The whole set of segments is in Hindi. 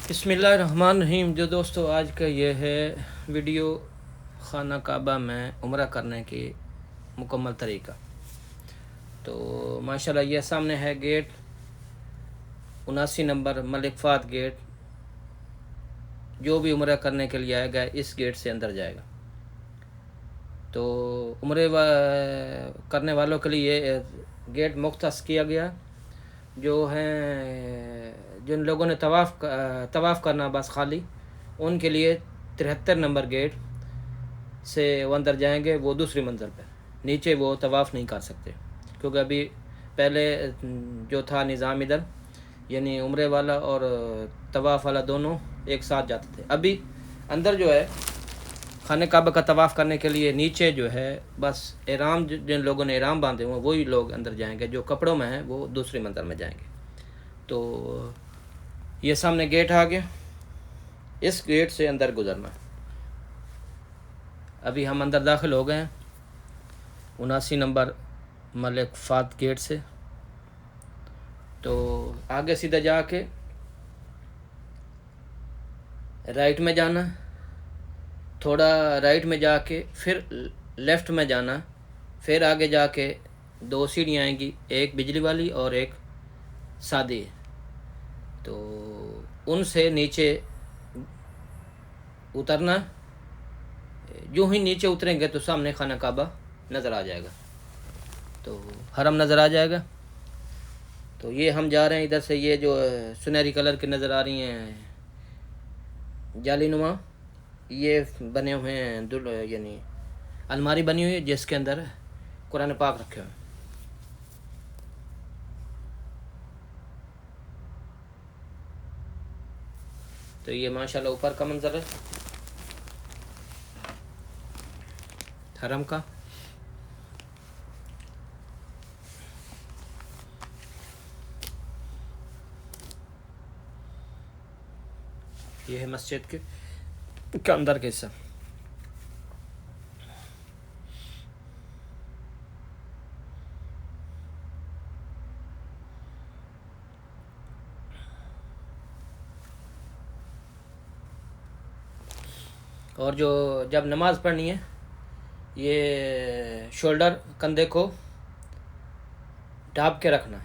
बिस्मिल्लाहिर्रहमानिर्रहीम। जो दोस्तों आज का ये है वीडियो खाना काबा में उम्रा करने की मुकम्मल तरीका। तो माशाल्लाह ये सामने है गेट 79 नंबर मलिक फ़ाद गेट। जो भी उम्रा करने के लिए आएगा इस गेट से अंदर जाएगा। तो करने वालों के लिए गेट मुख्तस किया गया। जो हैं जिन लोगों ने तवाफ़ करना बस खाली, उनके लिए 73 नंबर गेट से वो अंदर जाएंगे। वो दूसरी मंजिल पर, नीचे वो तवाफ़ नहीं कर सकते, क्योंकि अभी पहले जो था निज़ाम इधर, यानी उम्रे वाला और तवाफ़ वाला दोनों एक साथ जाते थे। अभी अंदर जो है खाने काबा का तवाफ़ करने के लिए नीचे जो है बस एहराम, जिन लोगों ने एहराम बांधे हुए वही लोग अंदर जाएंगे। जो कपड़ों में हैं वो दूसरी मंजिल में जाएंगे। तो ये सामने गेट आ गया, इस गेट से अंदर गुजरना। अभी हम अंदर दाखिल हो गए हैं 79 नंबर मलिक फ़ाद गेट से। तो आगे सीधा जाके राइट में जाना, थोड़ा राइट में जाके फिर लेफ़्ट में जाना, फिर आगे जाके दो सीढ़ियाँ आएंगी, एक बिजली वाली और एक सादी। तो उनसे नीचे उतरना। यूँ ही नीचे उतरेंगे तो सामने खाना काबा नज़र आ जाएगा, तो हरम नज़र आ जाएगा। तो ये हम जा रहे हैं इधर से। ये जो सुनहरी कलर की नज़र आ रही हैं जालीनुमा, ये बने हुए हैं यानी अलमारी बनी हुई है जिसके अंदर कुरान पाक रखे हुए हैं। तो ये माशाल्लाह ऊपर का मंजर है हरम का। ये है मस्जिद के अंदर का हिस्सा। और जो जब नमाज़ पढ़नी है, ये शोल्डर कंधे को ढाँप के रखना।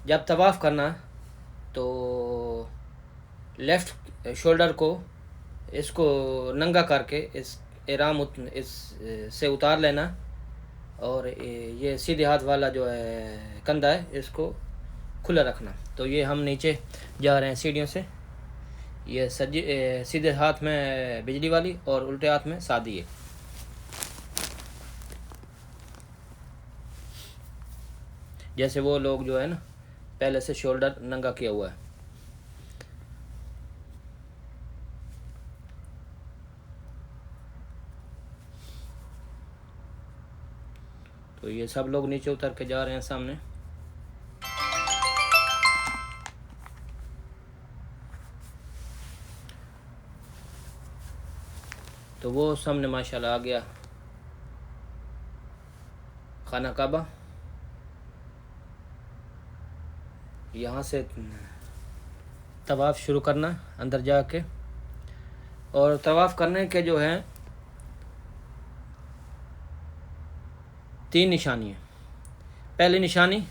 जब तवाफ़ करना तो लेफ़्ट शोल्डर को इसको नंगा करके इस एहराम इस से उतार लेना, और ये सीधे हाथ वाला जो है कंधा है इसको खुला रखना। तो ये हम नीचे जा रहे हैं सीढ़ियों से। ये सीधे हाथ में बिजली वाली और उल्टे हाथ में सादी है। जैसे वो लोग जो है ना पहले से शोल्डर नंगा किया हुआ है। तो ये सब लोग नीचे उतर के जा रहे हैं सामने। तो वो सामने माशाल्लाह आ गया खाना काबा। यहाँ से तवाफ़ शुरू करना अंदर जाके। और तवाफ़ करने के जो हैं 3 निशानी हैं। पहली निशानी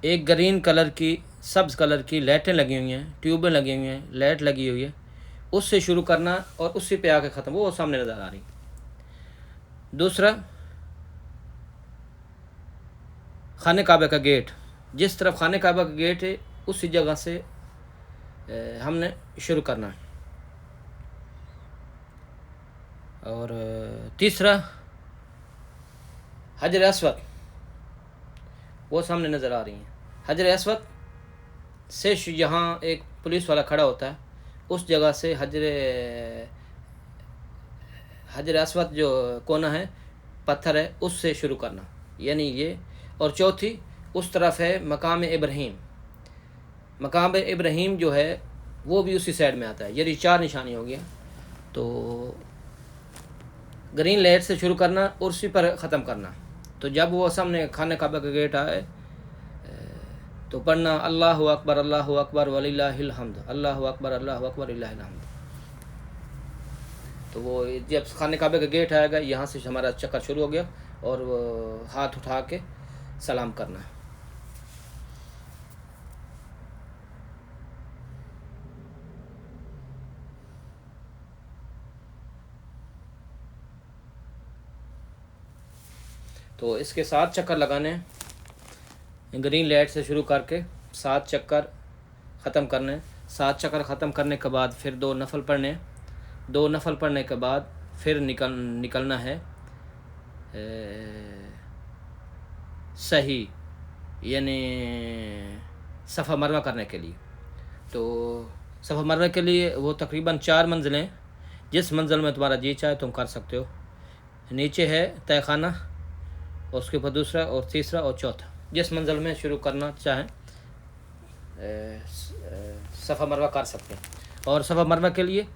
एक ग्रीन कलर की, सब्ज़ कलर की लाइटें लगी हुई हैं, ट्यूबें लगी हुई हैं, लाइट लगी हुई है, उससे शुरू करना और उसी पे आके ख़त्म, वो सामने नज़र आ रही। दूसरा खाने काबा का गेट, जिस तरफ खाने काबा का गेट है उसी जगह से हमने शुरू करना है। और तीसरा हजर अस्वद, वो सामने नज़र आ रही हैं। हजर अस्वद से यहाँ एक पुलिस वाला खड़ा होता है, उस जगह से हजर अस्वद जो कोना है पत्थर है उससे शुरू करना, यानी ये। और चौथी उस तरफ है मकाम इब्राहीम। मकाम इब्राहीम जो है वो भी उसी साइड में आता है। ये 4 निशानी हो गया। तो ग्रीन लाइट से शुरू करना और उसी पर ख़त्म करना। तो जब वो सामने खाने काबा का गेट आए तो पढ़ना अल्लाहु अकबर वलिल्लाहिल हम्द, अल्लाहु अकबर वलिल्लाहिल हम्द। तो वो जब खाने काबे का गेट आएगा, यहाँ से हमारा चक्कर शुरू हो गया, और वो हाथ उठा के सलाम करना है। तो इसके 7 चक्कर लगाने हैं, ग्रीन लाइट से शुरू करके 7 चक्कर ख़त्म करने। 7 चक्कर ख़त्म करने के बाद फिर 2 नफल पढ़ने। 2 नफल पढ़ने के बाद फिर निकलना है सही, यानी सफ़ा मरवा करने के लिए। तो सफ़ा मरवा के लिए वो तकरीबन 4 मंजिलें, जिस मंजिल में तुम्हारा जी चाहे तुम कर सकते हो। नीचे है तहखाना, और उसके ऊपर दूसरा और तीसरा और चौथा, जिस मंजिल में शुरू करना चाहें सफ़ा मरवा कर सकते हैं। और सफ़ा मरवा के लिए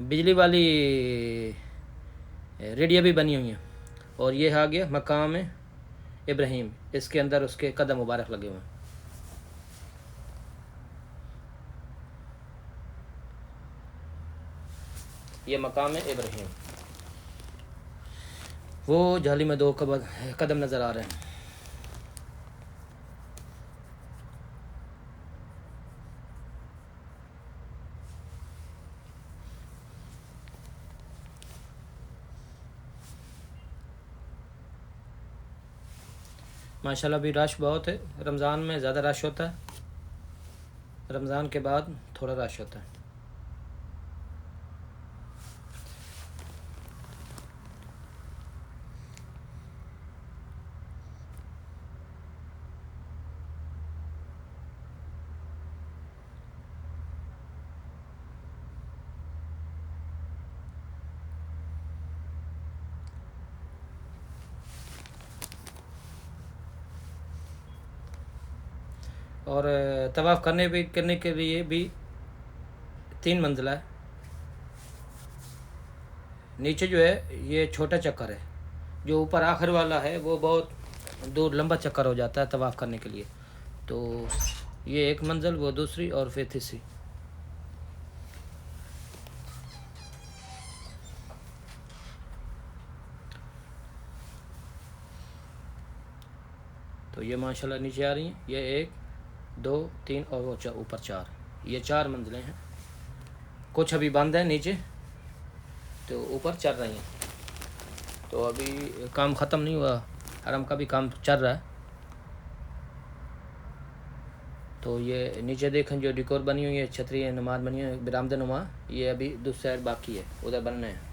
बिजली वाली रेडिया भी बनी हुई हैं। और ये आ गया मकाम इब्राहीम, इसके अंदर उसके कदम मुबारक लगे हुए हैं। ये मकाम इब्राहीम, वो जाली में 2 कदम नज़र आ रहे हैं। माशाल्लाह भी रश बहुत है। रमज़ान में ज़्यादा रश होता है, रमज़ान के बाद थोड़ा रश होता है। और तवाफ़ करने के लिए भी 3 मंजिला है। नीचे जो है ये छोटा चक्कर है, जो ऊपर आखिर वाला है वो बहुत दूर लंबा चक्कर हो जाता है तवाफ़ करने के लिए। तो ये 1 मंजिल, वो दूसरी, और फिर तीसरी। तो ये माशाल्लाह नीचे आ रही हैं, ये 1 2 3 और वो ऊपर 4, ये 4 मंजिलें हैं। कुछ अभी बंद है नीचे, तो ऊपर चल रही हैं। तो अभी काम ख़त्म नहीं हुआ, हरम का भी काम चल रहा है। तो ये नीचे देखें जो डिकोर बनी हुई है, छतरी है, नमाज बनी हुई है बरामदे नुमा, ये अभी दूसरी साइड बाकी है, उधर बनने हैं।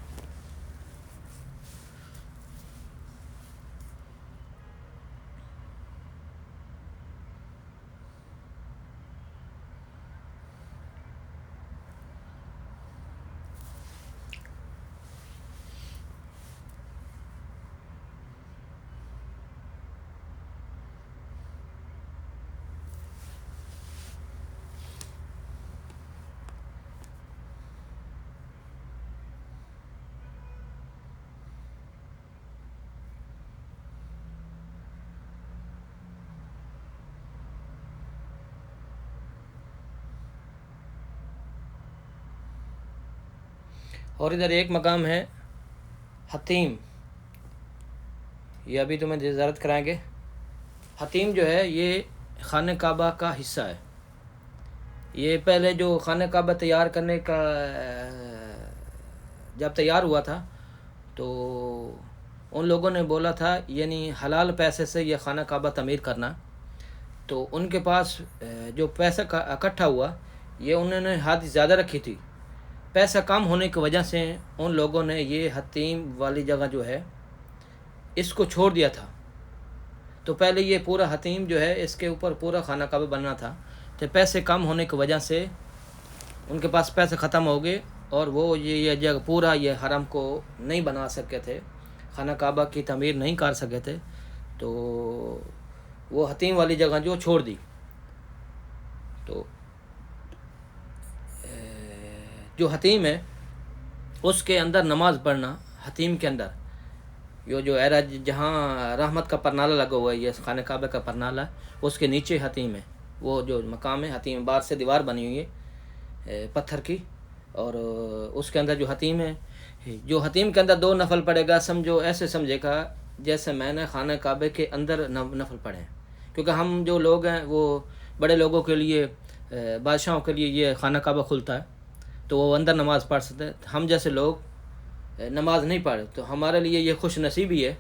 और इधर एक मकाम है हतीम, ये अभी तुम्हें ज़ियारत कराएंगे। हतीम जो है ये खाने काबा का हिस्सा है। ये पहले जो खाने काबा तैयार करने का जब तैयार हुआ था, तो उन लोगों ने बोला था यानी हलाल पैसे से ये खाना काबा तमीर करना। तो उनके पास जो पैसा का इकट्ठा हुआ, ये उन्होंने हद ज़्यादा रखी थी। पैसा कम होने की वजह से उन लोगों ने ये हतीम वाली जगह जो है इसको छोड़ दिया था। तो पहले ये पूरा हतीम जो है इसके ऊपर पूरा खाना काबा बनना था, तो पैसे कम होने की वजह से उनके पास पैसे ख़त्म हो गए, और वो ये जगह पूरा ये हरम को नहीं बना सके थे, खाना काबा की तमीर नहीं कर सके थे। तो वो हतीम वाली जगह जो छोड़ दी। तो जो हतीम है उसके अंदर नमाज़ पढ़ना, हतीम के अंदर यो जो एरा जहाँ रहमत का परनाला लगा हुआ है, ये खाने काबे का परनाला, उसके नीचे हतीम है। वो जो मकाम है हतीम, बाहर से दीवार बनी हुई है पत्थर की, और उसके अंदर जो हतीम है, जो हतीम के अंदर 2 नफल पड़ेगा, समझो ऐसे समझेगा जैसे मैंने खाना काबे के अंदर नफल पढ़े हैं। क्योंकि हम जो लोग हैं वो बड़े लोगों के लिए, बादशाहों के लिए ये खाना काबा खुलता है तो वो अंदर नमाज़ पढ़ सकते हैं। हम जैसे लोग नमाज नहीं पढ़े, तो हमारे लिए ये खुश नसीबी है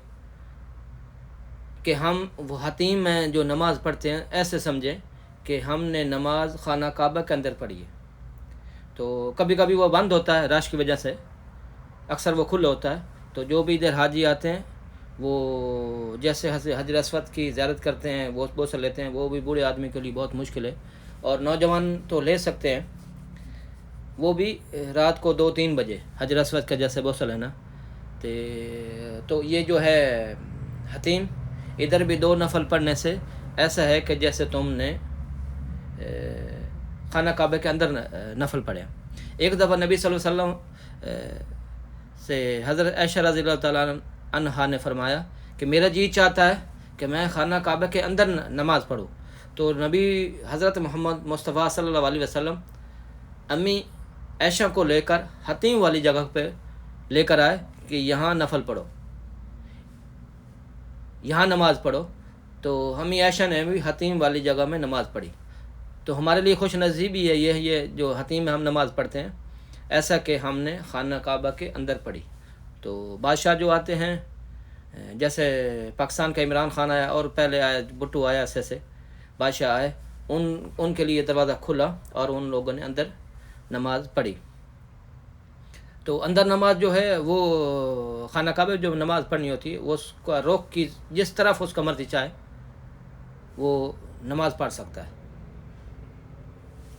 कि हम वो हतीम में जो नमाज़ पढ़ते हैं ऐसे समझें कि हमने नमाज खाना काबा के अंदर पढ़ी है। तो कभी कभी वो बंद होता है रश की वजह से, अक्सर वो खुला होता है। तो जो भी इधर हाजी आते हैं वो जैसे हजर अस्वद की ज़ियारत करते हैं, वो बोसा लेते हैं, वो भी बूढ़े आदमी के लिए बहुत मुश्किल है, और नौजवान तो ले सकते हैं, वो भी रात को 2-3 बजे हजर अस्वद का जैसे बोसा लेना। तो ये जो है हतीम, इधर भी 2 नफल पढ़ने से ऐसा है कि जैसे तुमने खाना काबे के अंदर नफल पढ़े। एक दफ़ा नबी सल्लल्लाहु अलैहि वसल्लम से हज़रत आयशा रज़ियल्लाहु तआला अन्हा ने फरमाया कि मेरा जी चाहता है कि मैं खाना काबे के अंदर नमाज़ पढ़ूँ। तो नबी हज़रत मोहम्मद मुस्तफ़ा सल्लल्लाहु अलैहि वसल्लम अम्मी आयशा को लेकर हतीम वाली जगह पे लेकर आए कि यहाँ नफल पढ़ो, यहाँ नमाज़ पढ़ो। तो अम्मी आयशा ने भी हतीम वाली जगह में नमाज़ पढ़ी। तो हमारे लिए खुश नसीबी है ये जो हतीम में हम नमाज़ पढ़ते हैं, ऐसा कि हमने खाना काबा के अंदर पढ़ी। तो बादशाह जो आते हैं, जैसे पाकिस्तान का इमरान खान आया और पहले आया भुट्टो आया, ऐसे बादशाह आए, उनके लिए दरवाज़ा खुला और उन लोगों ने अंदर नमाज़ पढ़ी। तो अंदर नमाज जो है वो खाना काबे जो नमाज़ पढ़नी होती है वो उसका रोक की जिस तरफ उसका मर्जी चाहे वो नमाज़ पढ़ सकता है।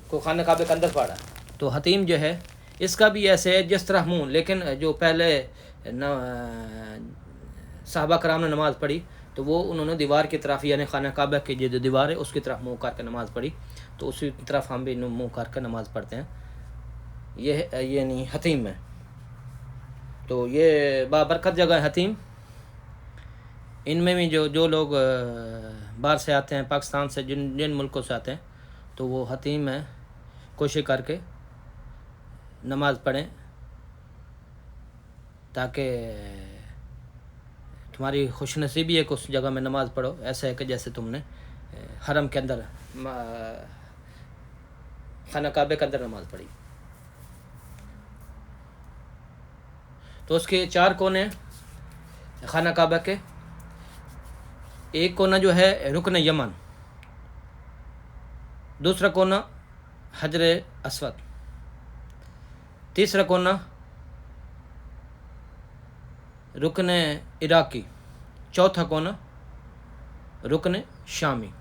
को खाना काबे के अंदर पढ़ा, तो हतीम जो है इसका भी ऐसे है जिस तरह मुँह, लेकिन जो पहले साहबा कराम ने नमाज़ पढ़ी तो वो उन्होंने दीवार की तरफ, यानी खाना काबा की जो दीवार है उसकी तरफ मुँह करके नमाज़ पढ़ी, तो उसी तरफ हम भी मुँह करके नमाज़ पढ़ते हैं। ये नहीं हतीम है। तो ये बाबरकत जगह है हतीम। इनमें भी जो लोग बाहर से आते हैं, पाकिस्तान से, जिन मुल्कों से आते हैं, तो वो हतीम में कोशिश करके नमाज़ पढ़ें ताकि तुम्हारी खुशनसीबी है कि उस जगह में नमाज़ पढ़ो। ऐसा है कि जैसे तुमने हरम के अंदर खाना काबे के अंदर नमाज़ पढ़ी। तो उसके 4 कोने खाना काबा के। एक कोना जो है रुकन यमन, दूसरा कोना हजर अस्वद, तीसरा कोना रुकन इराकी, चौथा कोना रुकन शामी।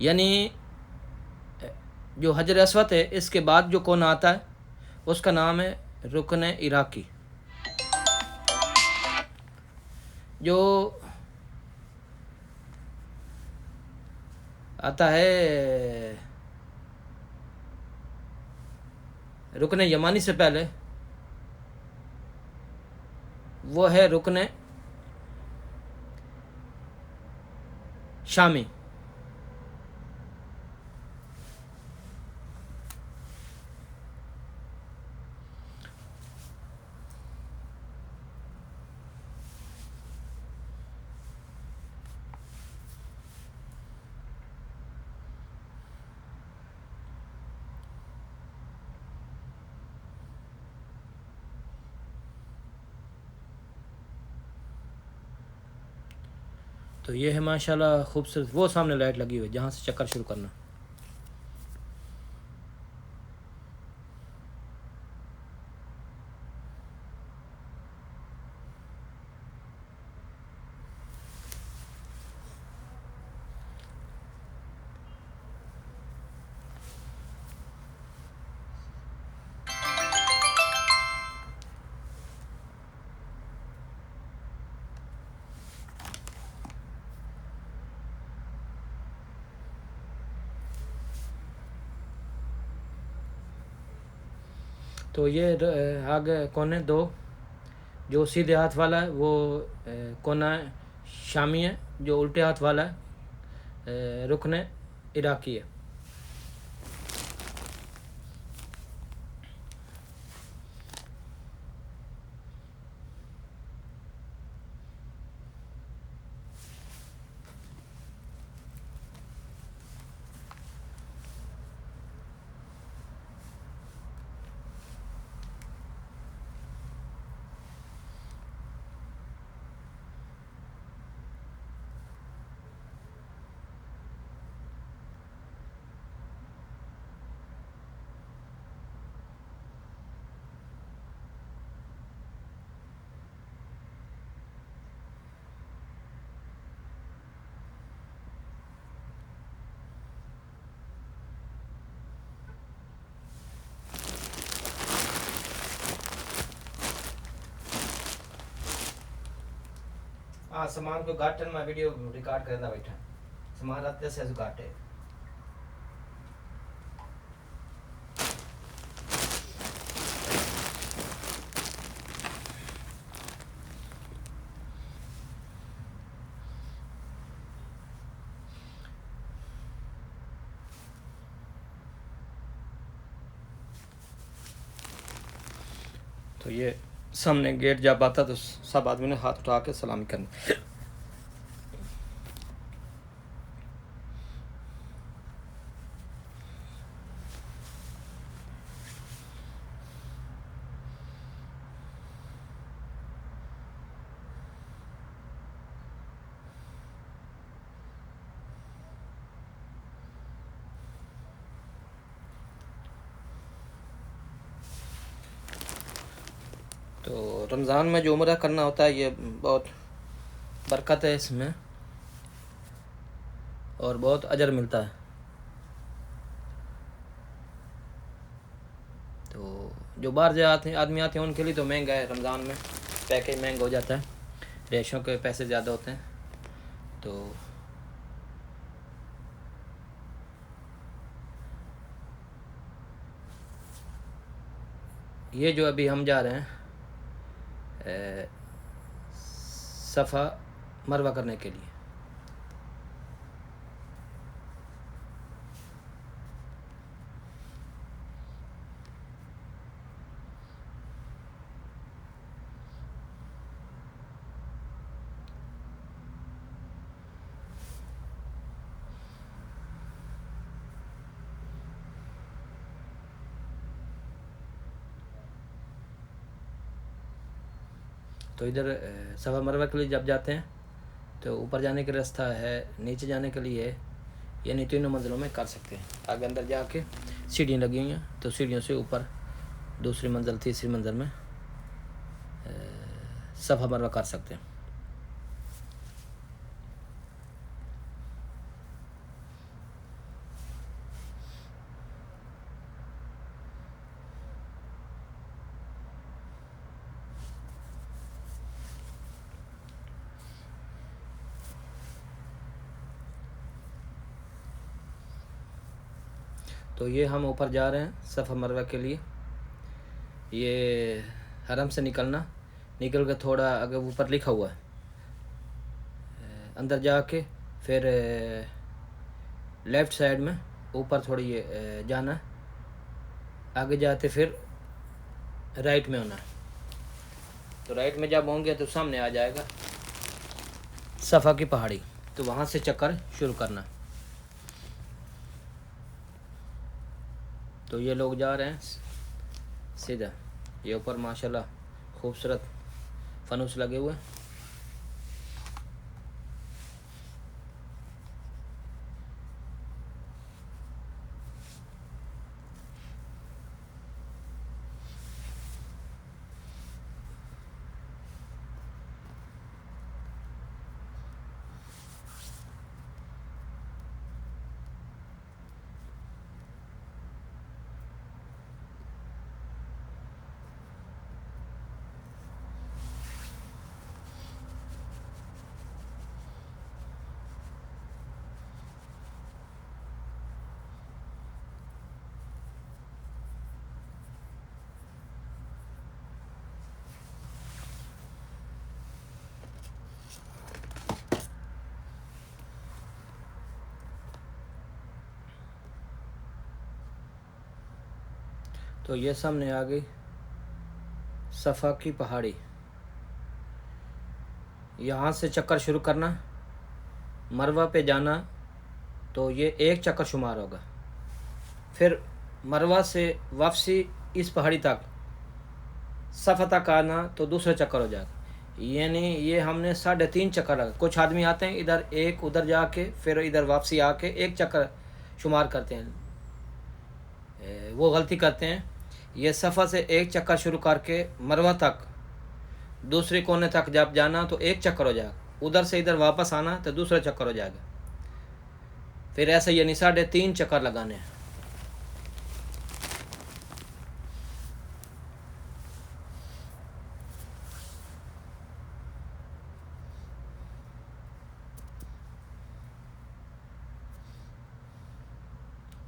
यानी जो हजर अस्वद है इसके बाद जो कोना आता है उसका नाम है रुकन इराकी। जो आता है रुकन यमानी से पहले वो है रुकन शामी। तो ये है माशाल्लाह खूबसूरत, वो सामने लाइट लगी हुई है जहाँ से चक्कर शुरू करना। तो ये आगे कोने 2, जो सीधे हाथ वाला है वो कोना शामी है, जो उल्टे हाथ वाला है रुकन इराकी है। हाँ सामान को घाटन में वीडियो रिकॉर्ड करता बैठा सामान रात से घाटे तो ये सामने गेट जब आता तो सब आदमी ने हाथ उठा के सलामी करनी। तो रमज़ान में जो उम्रा करना होता है ये बहुत बरकत है इसमें और बहुत अजर मिलता है। तो जो बाहर से आदमी आते हैं उनके लिए तो महंगा है, रमज़ान में पैकेज महंगा हो जाता है, रेशों के पैसे ज़्यादा होते हैं। तो ये जो अभी हम जा रहे हैं सफ़ा मरवा करने के लिए, तो इधर सफ़ा मरवा के लिए जब जाते हैं तो ऊपर जाने का रास्ता है, नीचे जाने के लिए यानी तीनों मंजिलों में कर सकते हैं। आगे अंदर जाके सीढ़ियाँ लगी हुई हैं तो सीढ़ियों से ऊपर दूसरी मंजिल तीसरी मंजिल में सफ़ा मरवा कर सकते हैं। तो ये हम ऊपर जा रहे हैं सफ़ा मरवा के लिए। ये हरम से निकल के थोड़ा अगर ऊपर लिखा हुआ है अंदर जाके फिर लेफ़्ट साइड में ऊपर थोड़ी ये जाना है, आगे जाते फिर राइट में होना है। तो राइट में जब होंगे तो सामने आ जाएगा सफ़ा की पहाड़ी, तो वहाँ से चक्कर शुरू करना। तो ये लोग जा रहे हैं सीधा, ये ऊपर माशाल्लाह खूबसूरत फनूस लगे हुए हैं। तो ये सामने आ गई सफ़ा की पहाड़ी, यहाँ से चक्कर शुरू करना, मरवा पे जाना तो ये एक चक्कर शुमार होगा। फिर मरवा से वापसी इस पहाड़ी तक सफ़ा तक आना तो दूसरा चक्कर हो जाएगा। यानी ये हमने 3.5 चक्कर लगा। कुछ आदमी आते हैं इधर एक उधर जाके फिर इधर वापसी आके एक चक्कर शुमार करते हैं, वो गलती करते हैं। ये सफ़ा से एक चक्कर शुरू करके मरवा तक दूसरे कोने तक जब जाना तो एक चक्कर हो जाएगा, उधर से इधर वापस आना तो दूसरा चक्कर हो जाएगा। फिर ऐसे यानी 3.5 चक्कर लगाने हैं।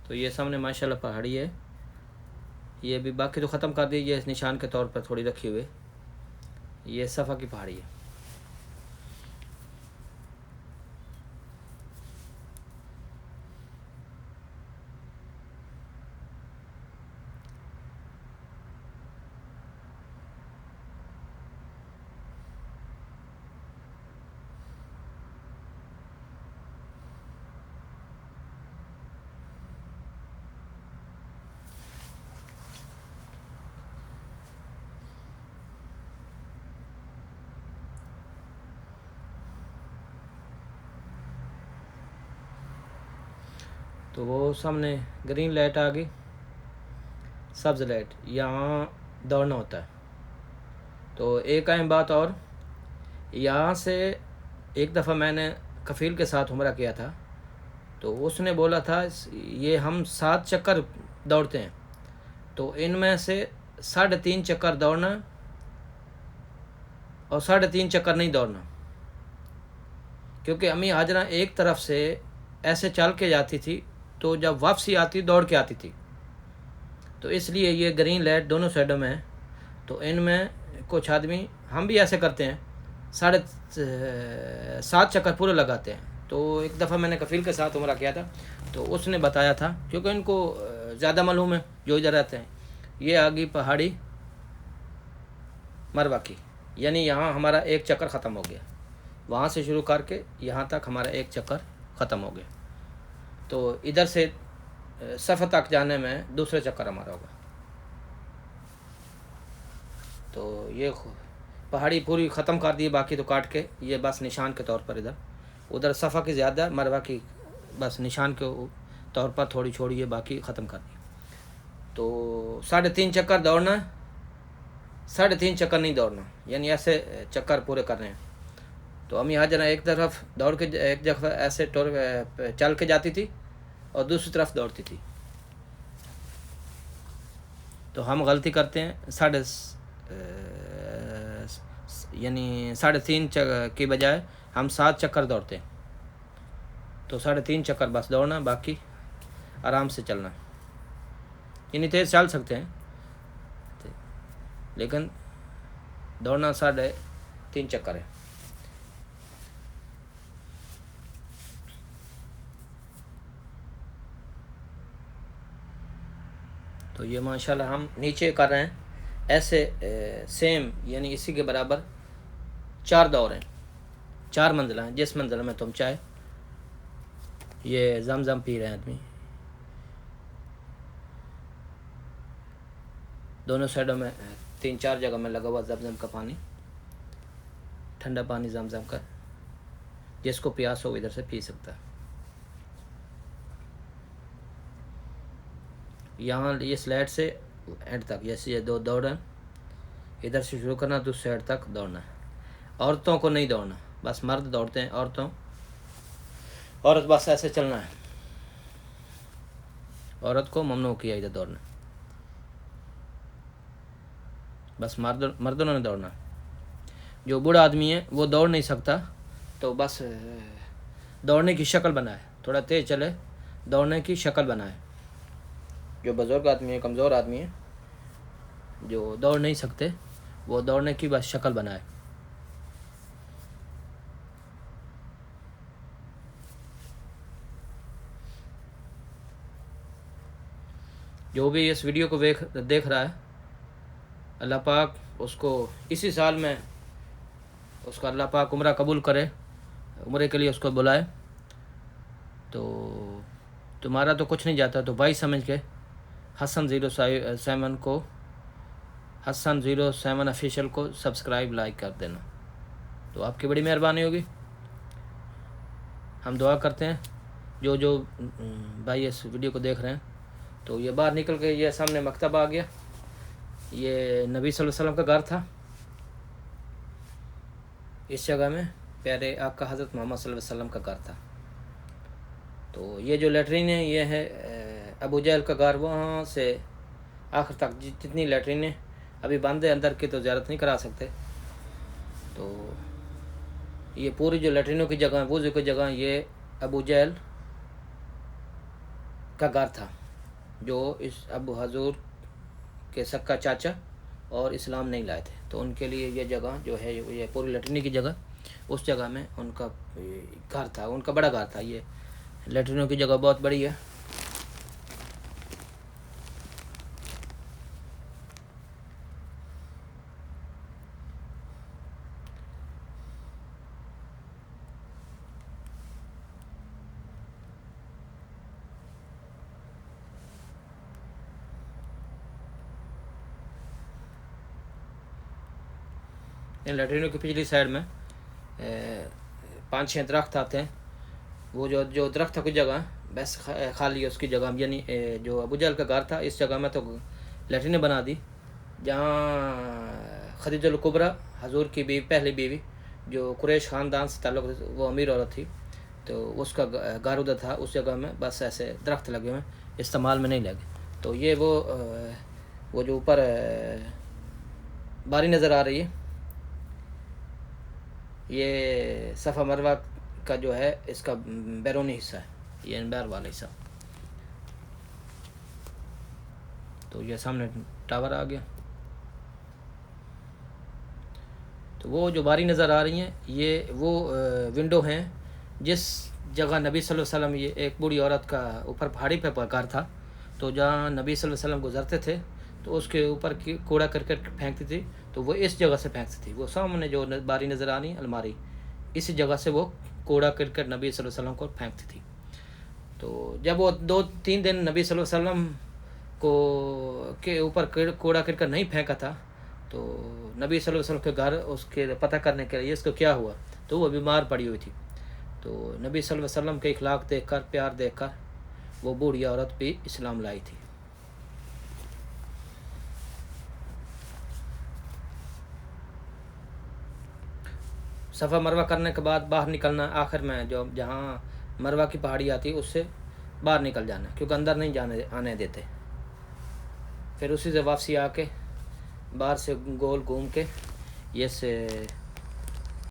तो ये सामने माशाल्लाह पहाड़ी है, ये भी बाकी तो ख़त्म कर दी, ये इस निशान के तौर पर थोड़ी रखी हुई। ये सफ़ा की पहाड़ी है। तो वो सामने ग्रीन लाइट आ गई, सब्ज़ लाइट, यहाँ दौड़ना होता है। तो एक अहम बात और, यहाँ से एक दफ़ा मैंने कफ़ील के साथ उम्रा किया था, तो उसने बोला था ये हम 7 चक्कर दौड़ते हैं, तो इनमें से 3.5 चक्कर दौड़ना और 3.5 चक्कर नहीं दौड़ना, क्योंकि अम्मी हाजरा एक तरफ से ऐसे चल के जाती थी, तो जब वापसी आती दौड़ के आती थी। तो इसलिए ये ग्रीन लाइट दोनों साइडों में है। तो इनमें कुछ आदमी, हम भी ऐसे करते हैं, 7.5 चक्कर पूरे लगाते हैं। तो एक दफ़ा मैंने कफ़ील के साथ उम्रा किया था, तो उसने बताया था, क्योंकि इनको ज़्यादा मालूम है जो इधर रहते हैं। ये आ गई पहाड़ी मरवा की, यानी यहाँ हमारा एक चक्कर ख़त्म हो गया, वहाँ से शुरू करके यहाँ तक हमारा एक चक्कर ख़त्म हो गया। तो इधर से सफ़ा तक जाने में दूसरे चक्कर हमारा होगा। तो ये पहाड़ी पूरी ख़त्म कर दी, बाकी तो काट के ये बस निशान के तौर पर, इधर उधर सफ़ा की ज़्यादा, मरवा की बस निशान के तौर पर थोड़ी छोड़ी है, बाकी ख़त्म कर दी। तो 3.5 चक्कर दौड़ना, 3.5 चक्कर नहीं दौड़ना, यानी ऐसे चक्कर पूरे करने हैं। तो अम्मी हाजरा एक तरफ दौड़ के, एक जगह ऐसे चल के जाती थी और दूसरी तरफ दौड़ती थी। तो हम गलती करते हैं, यानी 3.5 की बजाय हम 7 चक्कर दौड़ते हैं। तो 3.5 चक्कर बस दौड़ना, बाकी आराम से चलना, यानी तेज़ चल सकते हैं लेकिन दौड़ना 3.5 चक्कर है। तो ये माशाल्लाह हम नीचे कर रहे हैं ऐसे सेम, यानी इसी के बराबर 4 दौर हैं, 4 मंजिला हैं। जिस मंजिल में तुम चाहे, ये जमजम पी रहे हैं आदमी, दोनों साइडों में 3-4 जगह में लगा हुआ जमजम का पानी, ठंडा पानी जमजम का, जिसको प्यास हो इधर से पी सकता है। यहाँ ये स्लाइड से एंड तक, जैसे ये 2 दौड़ हैं, इधर से शुरू करना, दूसरे साइड तक दौड़ना है। औरतों को नहीं दौड़ना, बस मर्द दौड़ते हैं, औरत बस ऐसे चलना है, औरत को ममनू किया इधर दौड़ना, बस मर्दों ने दौड़ना। जो बूढ़ा आदमी है वो दौड़ नहीं सकता, तो बस दौड़ने की शक्ल बनाए, थोड़ा तेज़ चले, दौड़ने की शक्ल बनाए। जो बुज़ुर्ग आदमी है, कमज़ोर आदमी है, जो दौड़ नहीं सकते, वो दौड़ने की बस शक्ल बनाए। जो भी इस वीडियो को देख रहा है, अल्लाह पाक उसको इसी साल में, उसका अल्लाह पाक उम्रा कबूल करे, उम्रे के लिए उसको बुलाए। तो तुम्हारा तो कुछ नहीं जाता, तो भाई समझ के हसन 07 ऑफिशियल को सब्सक्राइब, लाइक कर देना, तो आपकी बड़ी मेहरबानी होगी। हम दुआ करते हैं जो भाई इस वीडियो को देख रहे हैं। तो ये बाहर निकल के ये सामने मकतब आ गया, ये नबी सल्लल्लाहु अलैहि वसल्लम का घर था। इस जगह में प्यारे आका हज़रत मोहम्मद सल्लल्लाहु अलैहि वसल्लम का घर था। तो ये जो लेटरिन है, ये है अबू जहल का घर, वहाँ से आखिर तक जितनी लेटरिन अभी बंद है, अंदर की तो ज़ियारत नहीं करा सकते। तो ये पूरी जो लेटरिनों की जगह, वज़ू की जगह, ये अबू जहल का घर था। जो इस अबू हजूर के सक्का चाचा और इस्लाम नहीं लाए थे, तो उनके लिए ये जगह जो है, ये पूरी लैट्रिन की जगह, उस जगह में उनका घर था, उनका बड़ा घर था। ये लैट्रिनों की जगह बहुत बड़ी है। इन लैट्रिनों की पिछली साइड में 5-6 दरख्त आते हैं। वो जो दरख्त था कुछ जगह बस खाली है उसकी जगह, यानी जो अबू जहल का घर था इस जगह में तो लैट्रिन बना दी। जहाँ खदीजुल कुबरा हजूर की बीवी, पहली बीवी, जो कुरैश ख़ानदान से ताल्लुक़, वो अमीर औरत थी, तो उसका घर उधर था। उस जगह में बस ऐसे दरख्त लगे हुए, इस्तेमाल में नहीं लगे। तो ये वो जो ऊपर बारी नज़र आ रही है, ये सफ़ा मरवा का जो है इसका बैरूनी हिस्सा है, ये बाहर वाला हिस्सा। तो ये सामने टावर आ गया। तो वो जो बारी नज़र आ रही हैं ये वो विंडो हैं जिस जगह नबी सल्लल्लाहु अलैहि वसल्लम, ये एक बूढ़ी औरत का ऊपर पहाड़ी पे घर था, तो जहाँ नबी सल्लल्लाहु अलैहि वसल्लम गुजरते थे तो उसके ऊपर की कूड़ा करकट फेंकती थी, तो वो इस जगह से फेंकती थी। वो सामने जो बारी नज़र आनी अलमारी, इसी जगह से वो कूड़ा करकट नबी सल्लल्लाहु अलैहि वसल्लम को फेंकती थी। तो जब वो 2-3 दिन नबी सल्लल्लाहु अलैहि वसल्लम को के ऊपर कूड़ा करकट नहीं फेंका था, तो नबी सल्लल्लाहु अलैहि वसल्लम के घर उसके पता करने के लिए इसको क्या हुआ, तो वो बीमार पड़ी हुई थी। तो नबी सल्लल्लाहु अलैहि वसल्लम के इखलाक देखकर, प्यार देखकर वो बूढ़ी औरत भी इस्लाम लाई थी। सफ़ा मरवा करने के बाद बाहर निकलना, आखिर में जो जहाँ मरवा की पहाड़ी आती है उससे बाहर निकल जाना, क्योंकि अंदर नहीं आने देते। फिर उसी से वापसी आके बाहर से गोल घूम के ये से